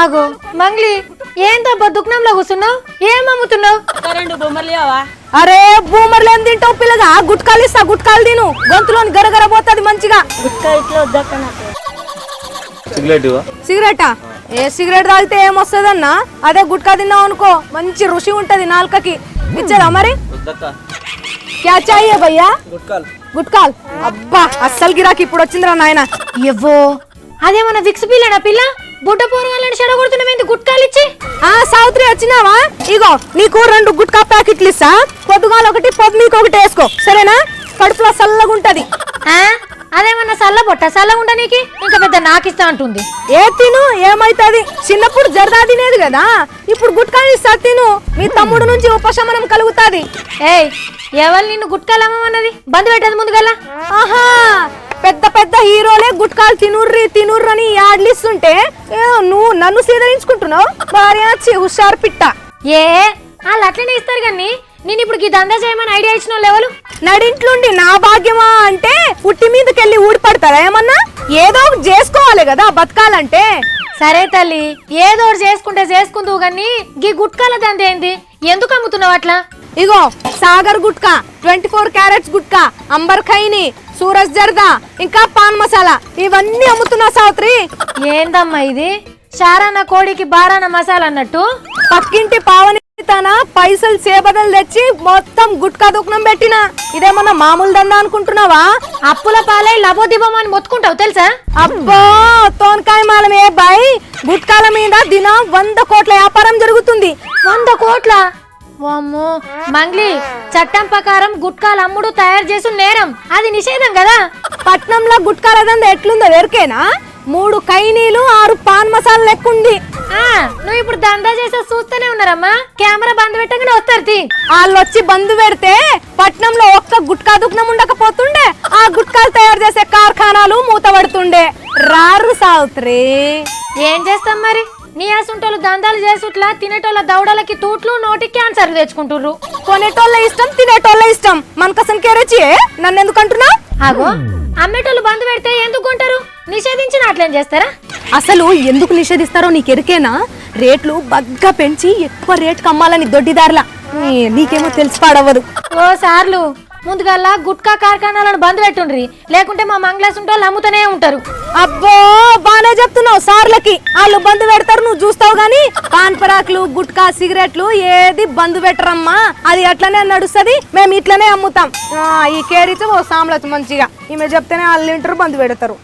ఆగో మంగ్లీ ఏందబ్బా దుఃఖంలో కూర్చున్నావు? ఏం అమ్ముతున్నావు? రెండు బొమ్మలు లేవా? అరే బూమర్లు ఏం తింటావు పిల్లగా? గుట్కాలు ఇస్తా, గుట్కాలు తిను, గొంతులోని గరగర పోతుంది మంచిగా. గుట్కా ఇట్లా వద్దక్క నాకు. సిగరెటా? ఏ సిగరెట్ తాగితే ఏమొస్తుందన్నా? అదే గుట్కా తిన్నావు అనుకో మంచి రుచి ఉంటది నాలుకకి. ఇచ్చేదా మరి? క్యా చాహియే భయ్యా? గుట్కాల్. అబ్బా అస్సలు గిరాకి ఇప్పుడు వచ్చిందిరా నాయన. ఎవ్వో అదేమన్నా విక్స్ పిల్లనా పిల్ల? బుడ్డ పోరగాళ్ళని చెడగొడుతున్నామేంది గుట్కాలిచ్చి? సావిత్రి వచ్చినావా? ఇగో నీకు 2 గుట్కా ప్యాకెట్లు ఇస్తా. పొద్దుగాల ఒకటి, పొద్దునీకి ఒకటి వేసుకో సరేనా? కడుపులో చల్లగుంటది. అదేమన్నా సల్ల పొట్ట చల్లగుంటా నీకి? ఇంకా పెద్ద నాకిస్తా అంటుంది. ఏ తిను ఏమైతుంది? చిన్నప్పుడు జర్దా తినేది కదా, ఇప్పుడు గుట్కా ఇస్తా తిను. మీ తమ్ముడు నుంచి ఉపశమనం కలుగుతాది. ఏయ్ ఎవరు నిన్ను గుట్కాలు అమ్మమన్నది? బంద్ పెట్టదు ముందుగల. ఆహా పెద్ద పెద్ద హీరోలే గుట్కాలు తినుర్రి అని యాడ్లిస్తుంటే నువ్వు నన్ను సీదరించుకుంటున్నావు. భార్య హుషారు పిట్ట. ఏ వాళ్ళు అట్లనే ఇస్తారు కానీ నేను ఇప్పుడు ఈ దందా చేయమని ఐడియా ఇచ్చిన వాళ్ళు ఎవరు? నడింట్లుండి నా భాగ్యమా అంటే పుట్టి మీదకెళ్ళి ఊడిపడతారా ఏమన్నా? ఏదో ఒకటి చేసుకోవాలి కదా బతకాలంటే. సరే తల్లి ఏదో ఒకటి చేసుకుంటే చేసుకుందువు గాని గీ గుట్కాల దందా ఏంది? ఎందుకు అమ్ముతున్నావు అట్లా? ఇగో సాగర్ గుట్కా, 24 క్యారెట్స్ గుట్కా, అంబర్ ఖైని, సూరజ్ జర్దా, ఇంకా పాన్ మసాలా ఇవన్నీ అమ్ముతున్నా సావిత్రి. ఏందమ్మా ఇది? షారాన కోడికి బారాన మసాలా అన్నట్టు. పక్కింటి పావని తన పైసలు సేబదలు తెచ్చి మొత్తం గుట్కా దుకాణం పెట్టినా. ఇదేమన్నా మామూలు దందా అనుకుంటున్నావా? అప్పుల పాలై లబోదిబం అని మొత్తుకుంటావు తెలుసా? అబ్బో తోనకాయ మాలమే బాయ్. గుట్కాల మీద దినం 100 కోట్ల వ్యాపారం జరుగుతుంది. 100 కోట్ల? వామ్మో మంగ్లీ, చట్టం ప్రకారం గుట్కాలు అమ్ముడు తయారు చేసు నేరం, అది నిషేధం కదా. పట్నంలో గుట్కాల దందా ఎట్లుందో ఎరికేనా? 3 కైనీలు 6 పాన్ మసాలా లెక్కుంది. నువ్వు ఇప్పుడు దందా చేసే చూస్తూనే ఉన్నారమ్మా. కెమెరా బంద్ పెట్టగానే వస్తారు. వాళ్ళు వచ్చి బంద్ పెడితే పట్నంలో ఒక్క గుట్కా దుకాణం ఉండకపోతుండే. ఆ గుట్కాలు తయారు చేసే కార్ఖానాలు మూతపడుతుండే. రారు సావిత్రి. ఏం చేస్తాం మరి? నీ అసుంటోళ్ళు దందాలు చేసుట్లా తినేటోళ్ళ దౌడలకి తూట్లు నోటికి క్యాన్సర్ తెచ్చుకుంటుర్రు. కొనేటోళ్ళ ఇష్టం, తినేటోళ్ళ ఇష్టం. మనకసం కేరచి నన్ను ఎందుకు అంటున్నా? ఆగో అమ్మేటోళ్ళు బంద్ పెడితే ఎందుకు కొంటారు? నిషేధించిన అట్లేం చేస్తారా? అసలు ఎందుకు నిషేధిస్తారో నీకెరికేనా? రేట్లు బగ్గా పెంచి ఎక్కువ రేటుకి అమ్మాలని దొడ్డిదారులా. నీకేమో తెలిసి పాడవ్వదు. ఓ సార్లు ముందుగల్లా గుట్కా కార్ఖానాలను బంద్ పెట్టుండ్రి, లేకుంటే మా మంగళాసుంటోళ్ళు అమ్ముతూనే ఉంటారు. అబ్బో బానే చెప్తున్నావు. సార్లకి వాళ్ళు బంద్ పెడతారు, నువ్వు చూస్తావు గాని పాన్ పరాకులు, గుట్కా, సిగరెట్లు ఏది బంద్ పెట్టరమ్మా. అది అట్లనే నడుస్తుంది, మేము ఇట్లనే అమ్ముతాం. ఈ కేరీతో ఓ సామ్లచ్చు మంచిగా ఈమె చెప్తేనే వాళ్ళు వింటారు, బంద్ పెడతారు.